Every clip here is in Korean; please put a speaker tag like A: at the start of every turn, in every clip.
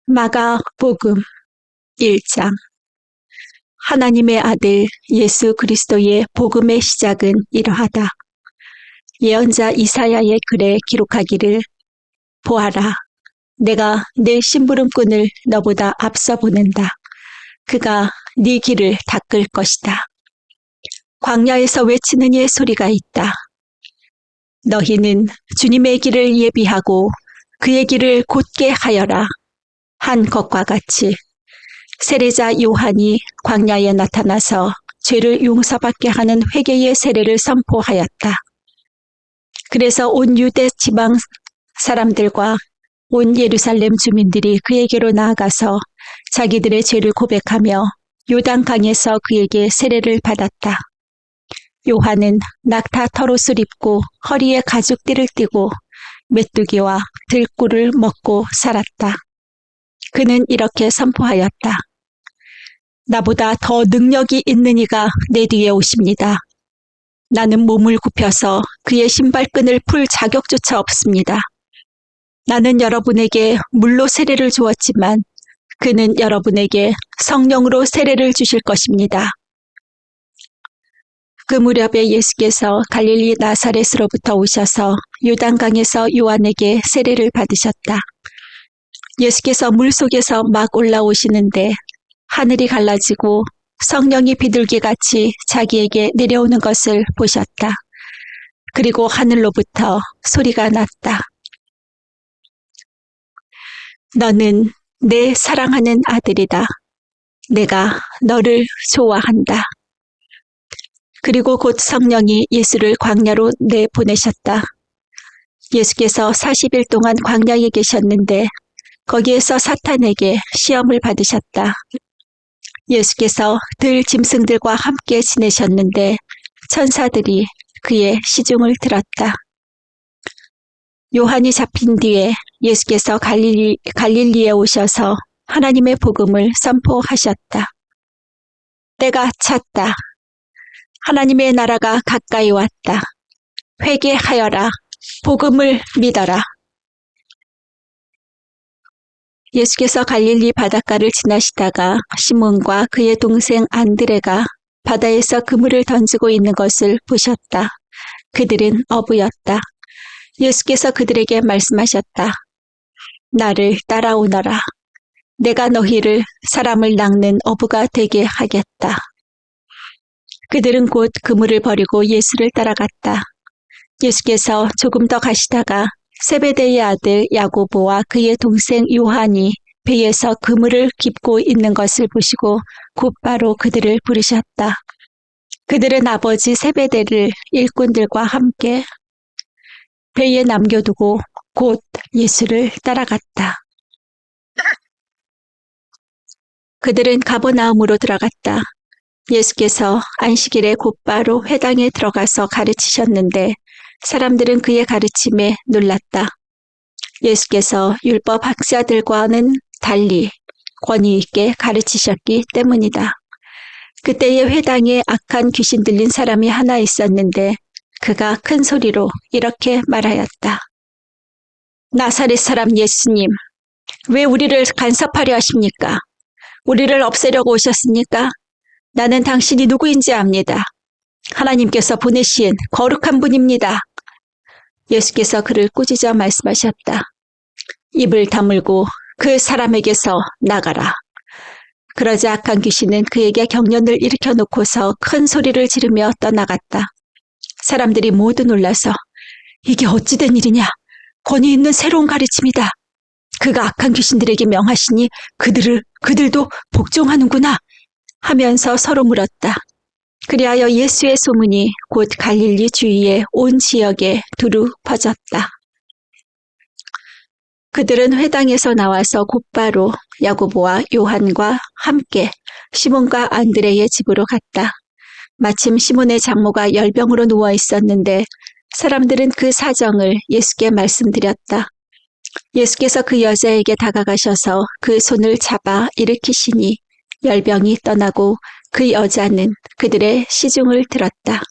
A: 마가복음 1장. 하나님의 아들 예수 그리스도의 복음의 시작은 이러하다. 예언자 이사야의 글에 기록하기를 보아라, 내가 내 심부름꾼을 너보다 앞서 보낸다. 그가 네 길을 닦을 것이다. 광야에서 외치는 이의 소리가 있다. 너희는 주님의 길을 예비하고 그의 길을 곧게 하여라 한 것과 같이 세례자 요한이 광야에 나타나서 죄를 용서받게 하는 회개의 세례를 선포하였다. 그래서 온 유대 지방 사람들과 온 예루살렘 주민들이 그에게로 나아가서 자기들의 죄를 고백하며 요단강에서 그에게 세례를 받았다. 요한은 낙타 털옷을 입고 허리에 가죽띠를 띠고 메뚜기와 들꿀을 먹고 살았다. 그는 이렇게 선포하였다. 나보다 더 능력이 있는 이가 내 뒤에 오십니다. 나는 몸을 굽혀서 그의 신발끈을 풀 자격조차 없습니다. 나는 여러분에게 물로 세례를 주었지만 그는 여러분에게 성령으로 세례를 주실 것입니다. 그 무렵에 예수께서 갈릴리 나사렛으로부터 오셔서 요단강에서 요한에게 세례를 받으셨다. 예수께서 물속에서 막 올라오시는데 하늘이 갈라지고 성령이 비둘기같이 자기에게 내려오는 것을 보셨다. 그리고 하늘로부터 소리가 났다. 너는 내 사랑하는 아들이다. 내가 너를 좋아한다. 그리고 곧 성령이 예수를 광야로 내보내셨다. 예수께서 40일 동안 광야에 계셨는데 거기에서 사탄에게 시험을 받으셨다. 예수께서 들 짐승들과 함께 지내셨는데 천사들이 그의 시중을 들었다. 요한이 잡힌 뒤에 예수께서 갈릴리에 오셔서 하나님의 복음을 선포하셨다. 때가 찼다. 하나님의 나라가 가까이 왔다. 회개하여라. 복음을 믿어라. 예수께서 갈릴리 바닷가를 지나시다가 시몬과 그의 동생 안드레가 바다에서 그물을 던지고 있는 것을 보셨다. 그들은 어부였다. 예수께서 그들에게 말씀하셨다. 나를 따라오너라. 내가 너희를 사람을 낚는 어부가 되게 하겠다. 그들은 곧 그물을 버리고 예수를 따라갔다. 예수께서 조금 더 가시다가 세베대의 아들 야고보와 그의 동생 요한이 배에서 그물을 깁고 있는 것을 보시고 곧바로 그들을 부르셨다. 그들은 아버지 세베대를 일꾼들과 함께 배에 남겨두고 곧 예수를 따라갔다. 그들은 가버나움으로 들어갔다. 예수께서 안식일에 곧바로 회당에 들어가서 가르치셨는데 사람들은 그의 가르침에 놀랐다. 예수께서 율법 학자들과는 달리 권위 있게 가르치셨기 때문이다. 그때의 회당에 악한 귀신 들린 사람이 하나 있었는데 그가 큰 소리로 이렇게 말하였다. 나사렛 사람 예수님, 왜 우리를 간섭하려 하십니까? 우리를 없애려고 오셨습니까? 나는 당신이 누구인지 압니다. 하나님께서 보내신 거룩한 분입니다. 예수께서 그를 꾸짖어 말씀하셨다. 입을 다물고 그 사람에게서 나가라. 그러자 악한 귀신은 그에게 경련을 일으켜 놓고서 큰 소리를 지르며 떠나갔다. 사람들이 모두 놀라서 이게 어찌 된 일이냐? 권위 있는 새로운 가르침이다. 그가 악한 귀신들에게 명하시니 그들도 복종하는구나 하면서 서로 물었다. 그리하여 예수의 소문이 곧 갈릴리 주위의 온 지역에 두루 퍼졌다. 그들은 회당에서 나와서 곧바로 야고보와 요한과 함께 시몬과 안드레의 집으로 갔다. 마침 시몬의 장모가 열병으로 누워 있었는데 사람들은 그 사정을 예수께 말씀드렸다. 예수께서 그 여자에게 다가가셔서 그 손을 잡아 일으키시니 열병이 떠나고 그 여자는 그들의 시중을 들었다.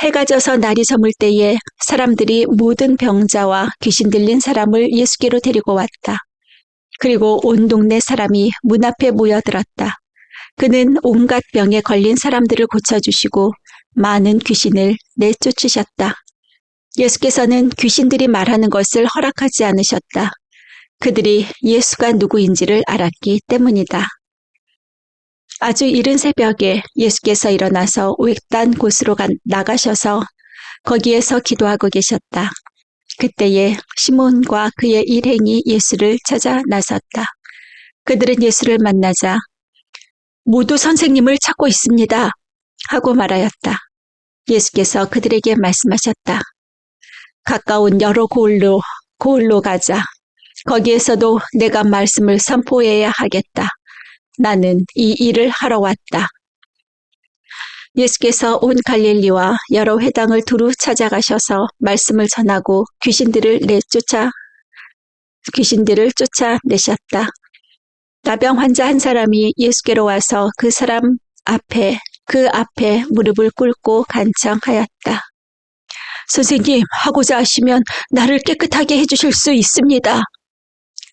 A: 해가 져서 날이 저물 때에 사람들이 모든 병자와 귀신 들린 사람을 예수께로 데리고 왔다. 그리고 온 동네 사람이 문 앞에 모여들었다. 그는 온갖 병에 걸린 사람들을 고쳐주시고 많은 귀신을 내쫓으셨다. 예수께서는 귀신들이 말하는 것을 허락하지 않으셨다. 그들이 예수가 누구인지를 알았기 때문이다. 아주 이른 새벽에 예수께서 일어나서 외딴 곳으로 나가셔서 거기에서 기도하고 계셨다. 그때에 시몬과 그의 일행이 예수를 찾아 나섰다. 그들은 예수를 만나자 모두 선생님을 찾고 있습니다 하고 말하였다. 예수께서 그들에게 말씀하셨다. 가까운 여러 고을로 가자. 거기에서도 내가 말씀을 선포해야 하겠다. 나는 이 일을 하러 왔다. 예수께서 온 갈릴리와 여러 회당을 두루 찾아가셔서 말씀을 전하고 귀신들을 쫓아내셨다. 나병 환자 한 사람이 예수께로 와서 그 앞에 무릎을 꿇고 간청하였다. 선생님, 하고자 하시면 나를 깨끗하게 해주실 수 있습니다.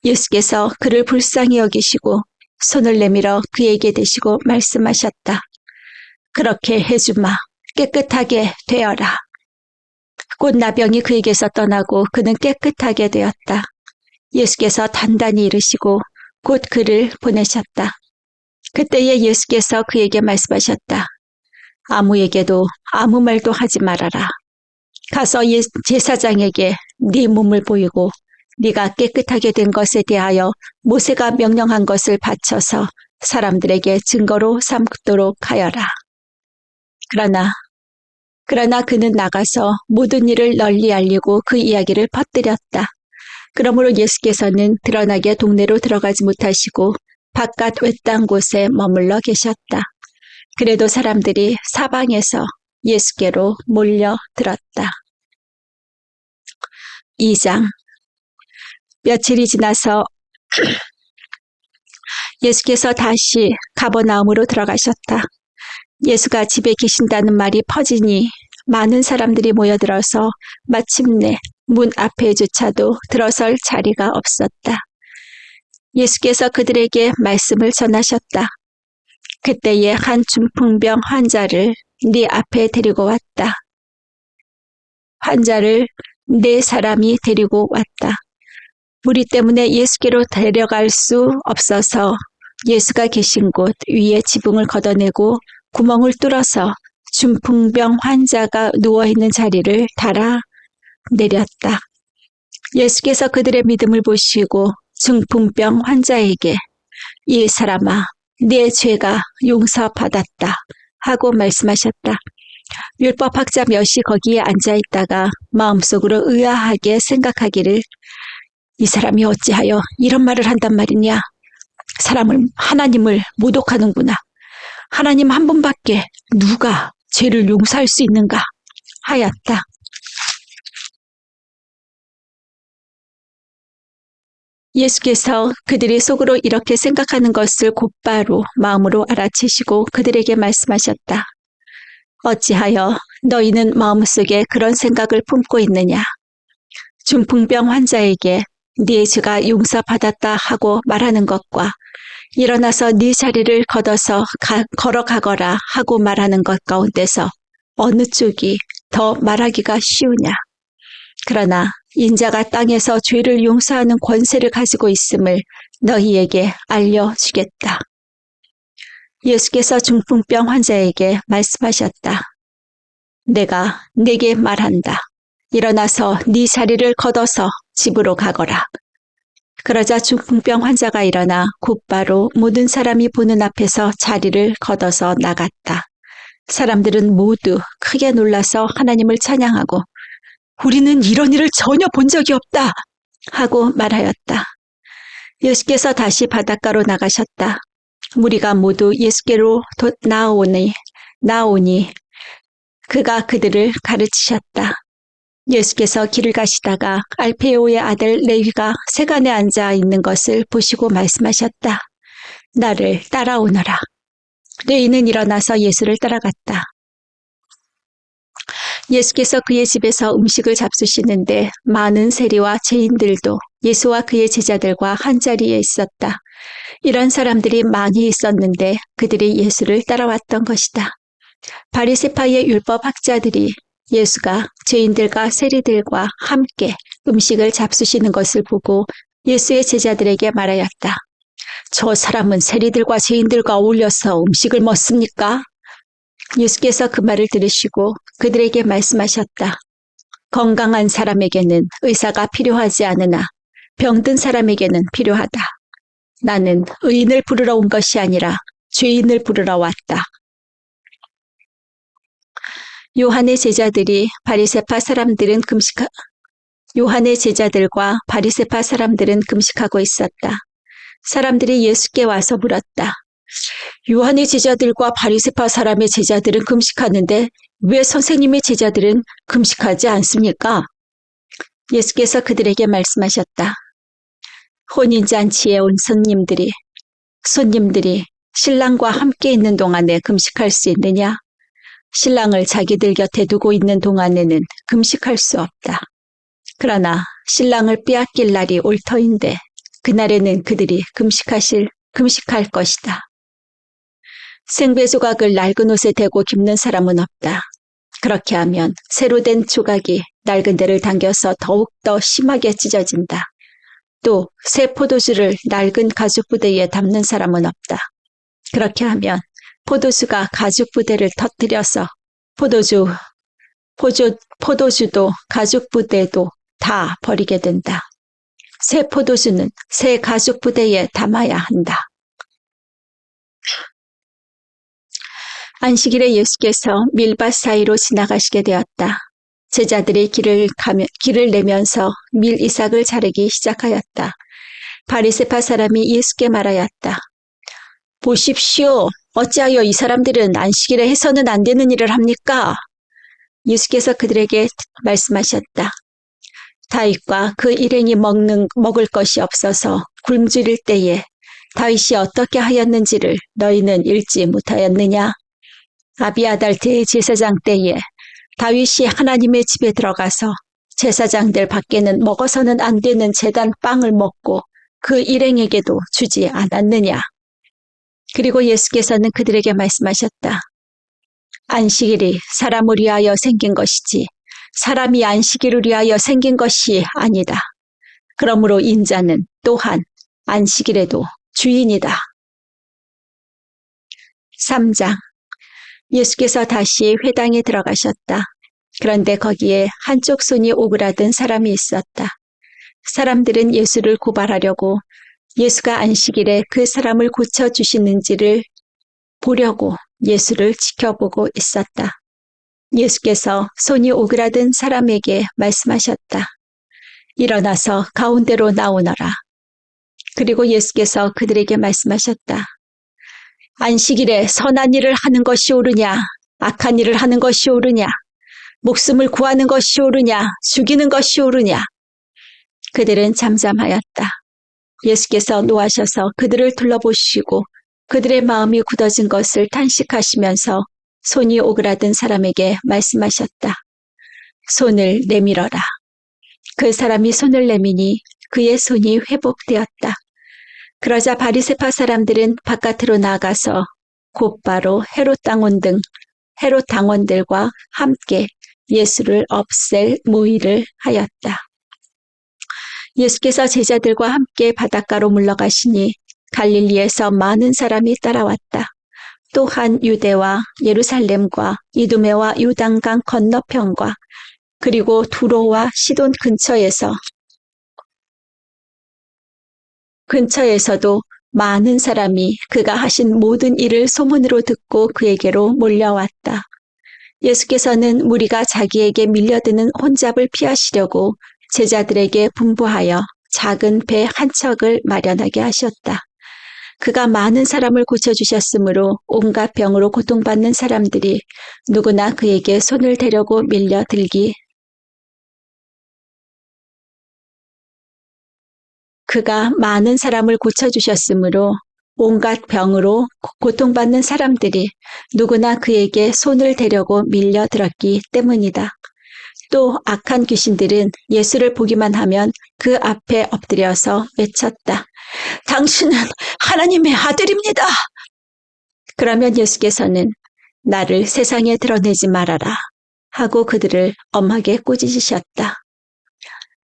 A: 예수께서 그를 불쌍히 여기시고 손을 내밀어 그에게 대시고 말씀하셨다. 그렇게 해주마. 깨끗하게 되어라. 곧 나병이 그에게서 떠나고 그는 깨끗하게 되었다. 예수께서 단단히 이르시고 곧 그를 보내셨다. 그때에 예수께서 그에게 말씀하셨다. 아무에게도 아무 말도 하지 말아라. 가서 제사장에게 네 몸을 보이고 네가 깨끗하게 된 것에 대하여 모세가 명령한 것을 바쳐서 사람들에게 증거로 삼도록 하여라. 그러나 그는 나가서 모든 일을 널리 알리고 그 이야기를 퍼뜨렸다. 그러므로 예수께서는 드러나게 동네로 들어가지 못하시고 바깥 외딴 곳에 머물러 계셨다. 그래도 사람들이 사방에서 예수께로 몰려들었다. 2장. 며칠이 지나서 예수께서 다시 가버나움으로 들어가셨다. 예수가 집에 계신다는 말이 퍼지니 많은 사람들이 모여들어서 마침내 문 앞에조차도 들어설 자리가 없었다. 예수께서 그들에게 말씀을 전하셨다. 그때에 한 중풍병 환자를 네 앞에 데리고 왔다. 환자를 4사람이 데리고 왔다. 무리 때문에 예수께로 데려갈 수 없어서 예수가 계신 곳 위에 지붕을 걷어내고 구멍을 뚫어서 중풍병 환자가 누워있는 자리를 달아 내렸다. 예수께서 그들의 믿음을 보시고 중풍병 환자에게 이 사람아, 네 죄가 용서받았다 하고 말씀하셨다. 율법학자 몇이 거기에 앉아있다가 마음속으로 의아하게 생각하기를 이 사람이 어찌하여 이런 말을 한단 말이냐. 하나님을 모독하는구나. 하나님 한 분밖에 누가 죄를 용서할 수 있는가 하였다. 예수께서 그들이 속으로 이렇게 생각하는 것을 곧바로 마음으로 알아채시고 그들에게 말씀하셨다. 어찌하여 너희는 마음속에 그런 생각을 품고 있느냐. 중풍병 환자에게 네 죄가 용서받았다 하고 말하는 것과 일어나서 네 자리를 걷어서 걸어가거라 하고 말하는 것 가운데서 어느 쪽이 더 말하기가 쉬우냐. 그러나 인자가 땅에서 죄를 용서하는 권세를 가지고 있음을 너희에게 알려주겠다. 예수께서 중풍병 환자에게 말씀하셨다. 내가 네게 말한다. 일어나서 네 자리를 걷어서 집으로 가거라. 그러자 중풍병 환자가 일어나 곧바로 모든 사람이 보는 앞에서 자리를 걷어서 나갔다. 사람들은 모두 크게 놀라서 하나님을 찬양하고 우리는 이런 일을 전혀 본 적이 없다 하고 말하였다. 예수께서 다시 바닷가로 나가셨다. 무리가 모두 예수께로 나오니 그가 그들을 가르치셨다. 예수께서 길을 가시다가 알페오의 아들 레위가 세간에 앉아 있는 것을 보시고 말씀하셨다. 나를 따라오너라. 레위는 일어나서 예수를 따라갔다. 예수께서 그의 집에서 음식을 잡수시는데 많은 세리와 죄인들도 예수와 그의 제자들과 한자리에 있었다. 이런 사람들이 많이 있었는데 그들이 예수를 따라왔던 것이다. 바리새파의 율법 학자들이 예수가 죄인들과 세리들과 함께 음식을 잡수시는 것을 보고 예수의 제자들에게 말하였다. 저 사람은 세리들과 죄인들과 어울려서 음식을 먹습니까? 예수께서 그 말을 들으시고 그들에게 말씀하셨다. 건강한 사람에게는 의사가 필요하지 않으나 병든 사람에게는 필요하다. 나는 의인을 부르러 온 것이 아니라 죄인을 부르러 왔다. 요한의 제자들과 바리새파 사람들은 금식하고 있었다. 사람들이 예수께 와서 물었다. 요한의 제자들과 바리새파 사람의 제자들은 금식하는데 왜 선생님의 제자들은 금식하지 않습니까? 예수께서 그들에게 말씀하셨다. 혼인잔치에 온 손님들이 신랑과 함께 있는 동안에 금식할 수 있느냐? 신랑을 자기들 곁에 두고 있는 동안에는 금식할 수 없다. 그러나 신랑을 빼앗길 날이 올 터인데 그날에는 그들이 금식할 것이다. 생배 조각을 낡은 옷에 대고 깁는 사람은 없다. 그렇게 하면 새로 된 조각이 낡은 데를 당겨서 더욱더 심하게 찢어진다. 또 새 포도주를 낡은 가죽 부대에 담는 사람은 없다. 그렇게 하면 포도주가 가죽 부대를 터뜨려서 포도주도 가죽 부대도 다 버리게 된다. 새 포도주는 새 가죽 부대에 담아야 한다. 안식일에 예수께서 밀밭 사이로 지나가시게 되었다. 제자들이 길을 내면서 밀 이삭을 자르기 시작하였다. 바리새파 사람이 예수께 말하였다. 보십시오. 어찌하여 이 사람들은 안식일에 해서는 안 되는 일을 합니까? 예수께서 그들에게 말씀하셨다. 다윗과 그 일행이 먹을 것이 없어서 굶주릴 때에 다윗이 어떻게 하였는지를 너희는 읽지 못하였느냐? 아비아달 대제사장 때에 다윗이 하나님의 집에 들어가서 제사장들 밖에는 먹어서는 안 되는 제단 빵을 먹고 그 일행에게도 주지 않았느냐? 그리고 예수께서는 그들에게 말씀하셨다. 안식일이 사람을 위하여 생긴 것이지 사람이 안식일을 위하여 생긴 것이 아니다. 그러므로 인자는 또한 안식일에도 주인이다. 3장. 예수께서 다시 회당에 들어가셨다. 그런데 거기에 한쪽 손이 오그라든 사람이 있었다. 사람들은 예수를 고발하려고 예수가 안식일에 그 사람을 고쳐주시는지를 보려고 예수를 지켜보고 있었다. 예수께서 손이 오그라든 사람에게 말씀하셨다. 일어나서 가운데로 나오너라. 그리고 예수께서 그들에게 말씀하셨다. 안식일에 선한 일을 하는 것이 옳으냐, 악한 일을 하는 것이 옳으냐, 목숨을 구하는 것이 옳으냐, 죽이는 것이 옳으냐. 그들은 잠잠하였다. 예수께서 노하셔서 그들을 둘러보시고 그들의 마음이 굳어진 것을 탄식하시면서 손이 오그라든 사람에게 말씀하셨다. 손을 내밀어라. 그 사람이 손을 내미니 그의 손이 회복되었다. 그러자 바리새파 사람들은 바깥으로 나가서 곧바로 헤롯 당원들과 함께 예수를 없앨 모의를 하였다. 예수께서 제자들과 함께 바닷가로 물러가시니 갈릴리에서 많은 사람이 따라왔다. 또한 유대와 예루살렘과 이두메와 요단강 건너편과 그리고 두로와 시돈 근처에서도 많은 사람이 그가 하신 모든 일을 소문으로 듣고 그에게로 몰려왔다. 예수께서는 무리가 자기에게 밀려드는 혼잡을 피하시려고 제자들에게 분부하여 작은 배 한 척을 마련하게 하셨다. 그가 많은 사람을 고쳐주셨으므로 온갖 병으로 고통받는 사람들이 누구나 그에게 손을 대려고 밀려들기 그가 많은 사람을 고쳐주셨으므로 온갖 병으로 고통받는 사람들이 누구나 그에게 손을 대려고 밀려들었기 때문이다. 또 악한 귀신들은 예수를 보기만 하면 그 앞에 엎드려서 외쳤다. 당신은 하나님의 아들입니다. 그러면 예수께서는 나를 세상에 드러내지 말아라 하고 그들을 엄하게 꾸짖으셨다.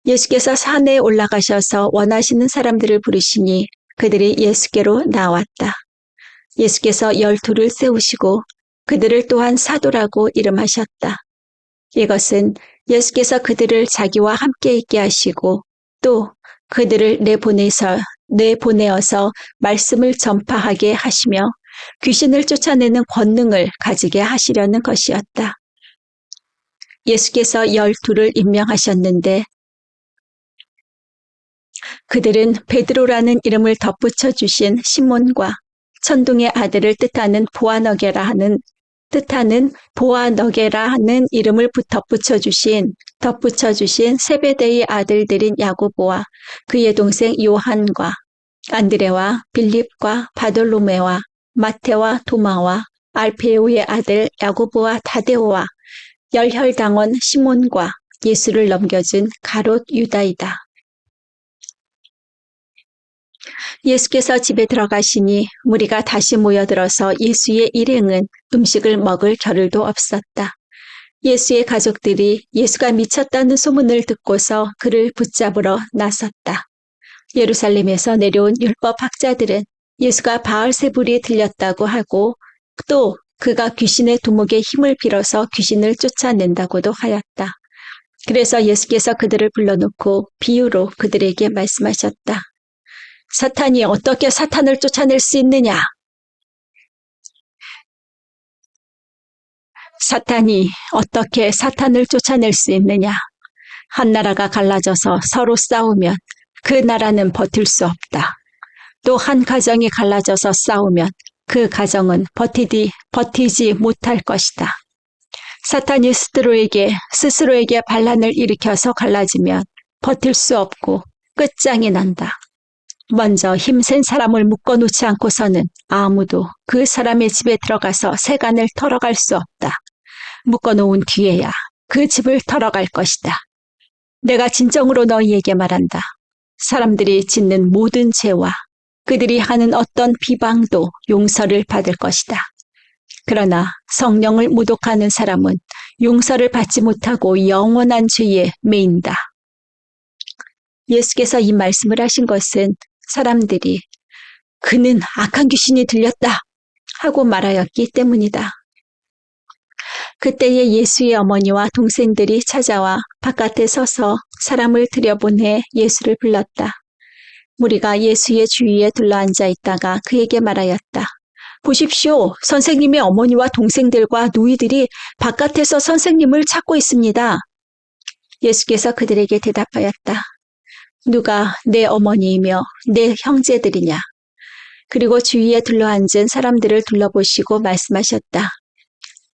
A: 예수께서 산에 올라가셔서 원하시는 사람들을 부르시니 그들이 예수께로 나왔다. 예수께서 12를 세우시고 그들을 또한 사도라고 이름하셨다. 이것은 예수께서 그들을 자기와 함께 있게 하시고 또 그들을 내보내어서 말씀을 전파하게 하시며 귀신을 쫓아내는 권능을 가지게 하시려는 것이었다. 예수께서 12를 임명하셨는데 그들은 베드로라는 이름을 덧붙여 주신 시몬과 천둥의 아들을 뜻하는 보아너게라 하는 이름을 덧붙여 주신 세베대의 아들들인 야고보와 그의 동생 요한과 안드레와 빌립과 바돌로메와 마테와 도마와 알페오의 아들 야고보와 다데오와 열혈당원 시몬과 예수를 넘겨준 가롯 유다이다. 예수께서 집에 들어가시니 무리가 다시 모여들어서 예수의 일행은 음식을 먹을 겨를도 없었다. 예수의 가족들이 예수가 미쳤다는 소문을 듣고서 그를 붙잡으러 나섰다. 예루살렘에서 내려온 율법학자들은 예수가 바알세불이 들렸다고 하고 또 그가 귀신의 두목의 힘을 빌어서 귀신을 쫓아낸다고도 하였다. 그래서 예수께서 그들을 불러놓고 비유로 그들에게 말씀하셨다. 사탄이 어떻게 사탄을 쫓아낼 수 있느냐? 사탄이 어떻게 사탄을 쫓아낼 수 있느냐? 한 나라가 갈라져서 서로 싸우면 그 나라는 버틸 수 없다. 또 한 가정이 갈라져서 싸우면 그 가정은 버티지 못할 것이다. 사탄이 스스로에게 반란을 일으켜서 갈라지면 버틸 수 없고 끝장이 난다. 먼저 힘센 사람을 묶어놓지 않고서는 아무도 그 사람의 집에 들어가서 세간을 털어갈 수 없다. 묶어놓은 뒤에야 그 집을 털어갈 것이다. 내가 진정으로 너희에게 말한다. 사람들이 짓는 모든 죄와 그들이 하는 어떤 비방도 용서를 받을 것이다. 그러나 성령을 모독하는 사람은 용서를 받지 못하고 영원한 죄에 매인다. 예수께서 이 말씀을 하신 것은 사람들이 그는 악한 귀신이 들렸다 하고 말하였기 때문이다. 그때에 예수의 어머니와 동생들이 찾아와 바깥에 서서 사람을 들여보내 예수를 불렀다. 무리가 예수의 주위에 둘러앉아 있다가 그에게 말하였다. 보십시오. 선생님의 어머니와 동생들과 누이들이 바깥에서 선생님을 찾고 있습니다. 예수께서 그들에게 대답하였다. 누가 내 어머니이며 내 형제들이냐? 그리고 주위에 둘러앉은 사람들을 둘러보시고 말씀하셨다.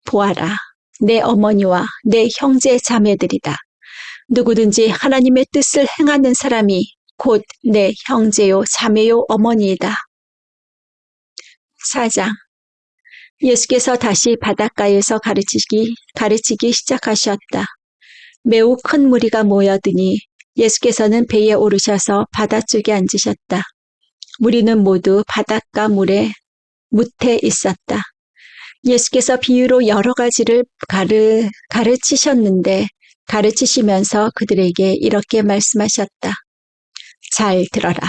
A: 보아라, 내 어머니와 내 형제 자매들이다. 누구든지 하나님의 뜻을 행하는 사람이 곧 내 형제요 자매요 어머니이다. 4장. 예수께서 다시 바닷가에서 가르치기 시작하셨다. 매우 큰 무리가 모여드니 예수께서는 배에 오르셔서 바다 쪽에 앉으셨다. 무리는 모두 바닷가 무태 있었다. 예수께서 비유로 여러 가지를 가르치시면서 그들에게 이렇게 말씀하셨다. 잘 들어라.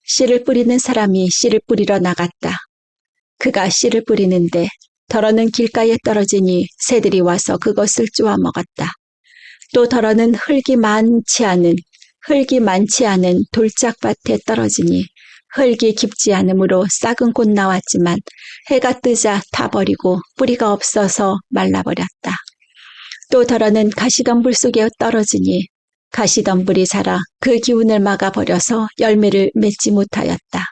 A: 씨를 뿌리는 사람이 씨를 뿌리러 나갔다. 그가 씨를 뿌리는데 덜어는 길가에 떨어지니 새들이 와서 그것을 쪼아 먹었다. 또 덜어는 흙이 많지 않은 돌짝밭에 떨어지니 흙이 깊지 않으므로 싹은 곧 나왔지만 해가 뜨자 타버리고 뿌리가 없어서 말라버렸다. 또 덜어는 가시덤불 속에 떨어지니 가시덤불이 자라 그 기운을 막아버려서 열매를 맺지 못하였다.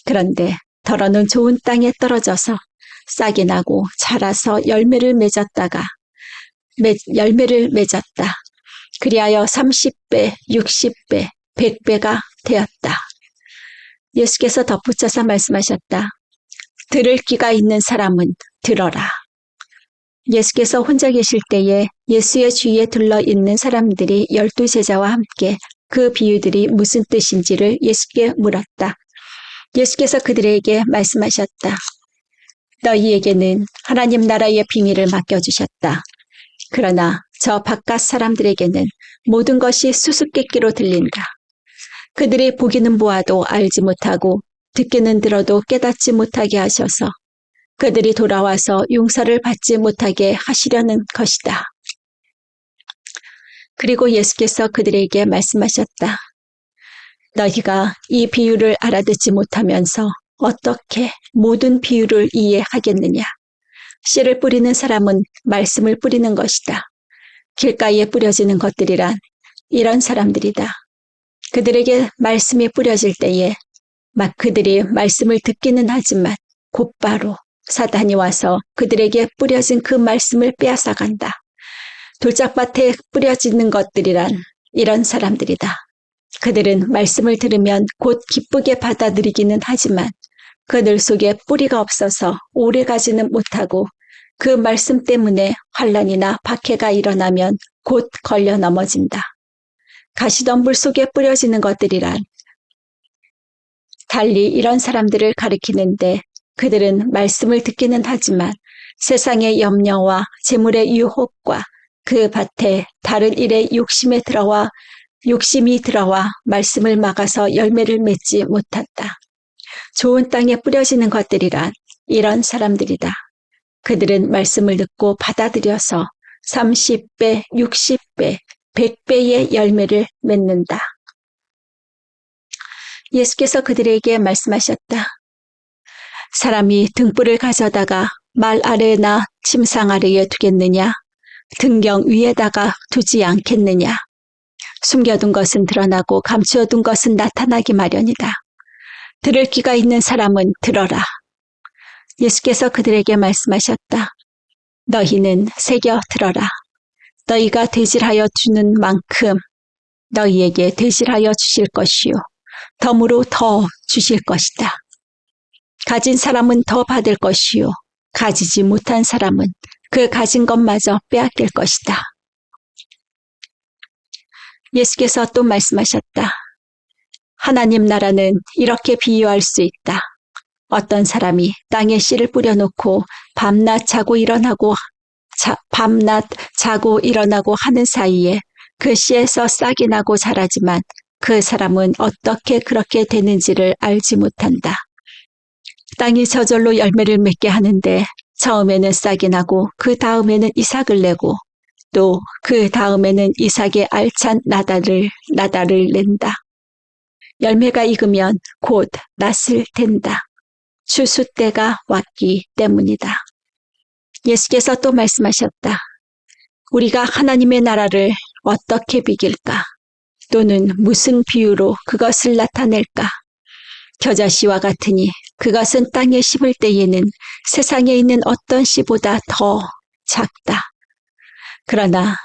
A: 그런데 덜어는 좋은 땅에 떨어져서 싹이 나고 자라서 열매를 맺었다. 그리하여 30배, 60배, 100배가 되었다. 예수께서 덧붙여서 말씀하셨다. 들을 귀가 있는 사람은 들어라. 예수께서 혼자 계실 때에 예수의 주위에 둘러있는 사람들이 12제자와 함께 그 비유들이 무슨 뜻인지를 예수께 물었다. 예수께서 그들에게 말씀하셨다. 너희에게는 하나님 나라의 비밀을 맡겨주셨다. 그러나 저 바깥 사람들에게는 모든 것이 수수께끼로 들린다. 그들이 보기는 보아도 알지 못하고 듣기는 들어도 깨닫지 못하게 하셔서 그들이 돌아와서 용서를 받지 못하게 하시려는 것이다. 그리고 예수께서 그들에게 말씀하셨다. 너희가 이 비유를 알아듣지 못하면서 어떻게 모든 비유를 이해하겠느냐. 씨를 뿌리는 사람은 말씀을 뿌리는 것이다. 길가에 뿌려지는 것들이란 이런 사람들이다. 그들에게 말씀이 뿌려질 때에 그들이 말씀을 듣기는 하지만 곧바로 사단이 와서 그들에게 뿌려진 그 말씀을 빼앗아간다. 돌짝밭에 뿌려지는 것들이란 이런 사람들이다. 그들은 말씀을 들으면 곧 기쁘게 받아들이기는 하지만 그들 속에 뿌리가 없어서 오래가지는 못하고 그 말씀 때문에 환난이나 박해가 일어나면 곧 걸려 넘어진다. 가시덤불 속에 뿌려지는 것들이란 달리 이런 사람들을 가리키는데 그들은 말씀을 듣기는 하지만 세상의 염려와 재물의 유혹과 그 밭에 다른 일에 욕심이 들어와 말씀을 막아서 열매를 맺지 못한다. 좋은 땅에 뿌려지는 것들이란 이런 사람들이다. 그들은 말씀을 듣고 받아들여서 30배, 60배, 100배의 열매를 맺는다. 예수께서 그들에게 말씀하셨다. 사람이 등불을 가져다가 말 아래나 침상 아래에 두겠느냐? 등경 위에다가 두지 않겠느냐? 숨겨둔 것은 드러나고 감추어둔 것은 나타나기 마련이다. 들을 귀가 있는 사람은 들어라. 예수께서 그들에게 말씀하셨다. 너희는 새겨 들어라. 너희가 되질하여 주는 만큼 너희에게 되질하여 주실 것이요. 덤으로 더 주실 것이다. 가진 사람은 더 받을 것이요. 가지지 못한 사람은 그 가진 것마저 빼앗길 것이다. 예수께서 또 말씀하셨다. 하나님 나라는 이렇게 비유할 수 있다. 어떤 사람이 땅에 씨를 뿌려놓고 밤낮 자고 일어나고 하는 사이에 그 씨에서 싹이 나고 자라지만 그 사람은 어떻게 그렇게 되는지를 알지 못한다. 땅이 저절로 열매를 맺게 하는데 처음에는 싹이 나고 그 다음에는 이삭을 내고 또 그 다음에는 이삭의 알찬 나달을 낸다. 열매가 익으면 곧 낫을 텐다. 추수 때가 왔기 때문이다. 예수께서 또 말씀하셨다. 우리가 하나님의 나라를 어떻게 비길까? 또는 무슨 비유로 그것을 나타낼까? 겨자씨와 같으니 그것은 땅에 심을 때에는 세상에 있는 어떤 씨보다 더 작다. 그러나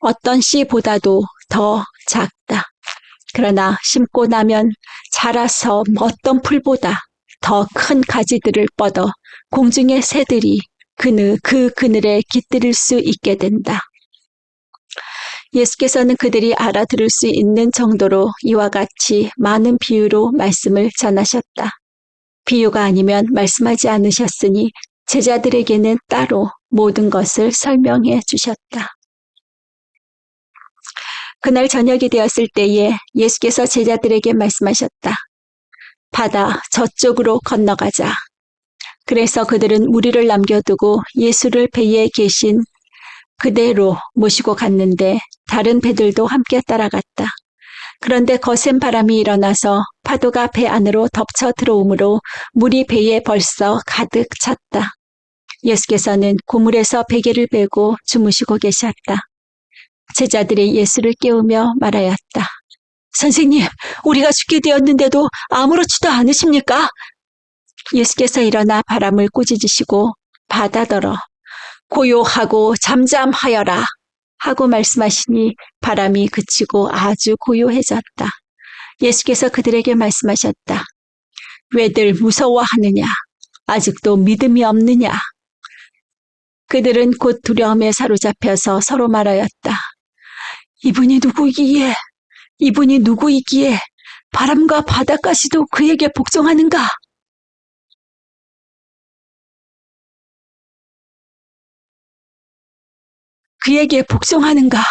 A: 어떤 씨보다도 더 작다. 그러나 심고 나면 자라서 어떤 풀보다 더 큰 가지들을 뻗어 공중의 새들이 그 그늘에 깃들일 수 있게 된다. 예수께서는 그들이 알아들을 수 있는 정도로 이와 같이 많은 비유로 말씀을 전하셨다. 비유가 아니면 말씀하지 않으셨으니 제자들에게는 따로 모든 것을 설명해 주셨다. 그날 저녁이 되었을 때에 예수께서 제자들에게 말씀하셨다. 바다 저쪽으로 건너가자. 그래서 그들은 무리를 남겨두고 예수를 배에 계신 그대로 모시고 갔는데 다른 배들도 함께 따라갔다. 그런데 거센 바람이 일어나서 파도가 배 안으로 덮쳐 들어오므로 물이 배에 벌써 가득 찼다. 예수께서는 고물에서 베개를 베고 주무시고 계셨다. 제자들이 예수를 깨우며 말하였다. 선생님, 우리가 죽게 되었는데도 아무렇지도 않으십니까? 예수께서 일어나 바람을 꾸짖으시고 바다더러 고요하고 잠잠하여라 하고 말씀하시니 바람이 그치고 아주 고요해졌다. 예수께서 그들에게 말씀하셨다. 왜들 무서워하느냐? 아직도 믿음이 없느냐? 그들은 곧 두려움에 사로잡혀서 서로 말하였다. 이분이 누구이기에, 이분이 누구이기에 바람과 바다까지도 그에게 복종하는가? 그에게 복종하는가?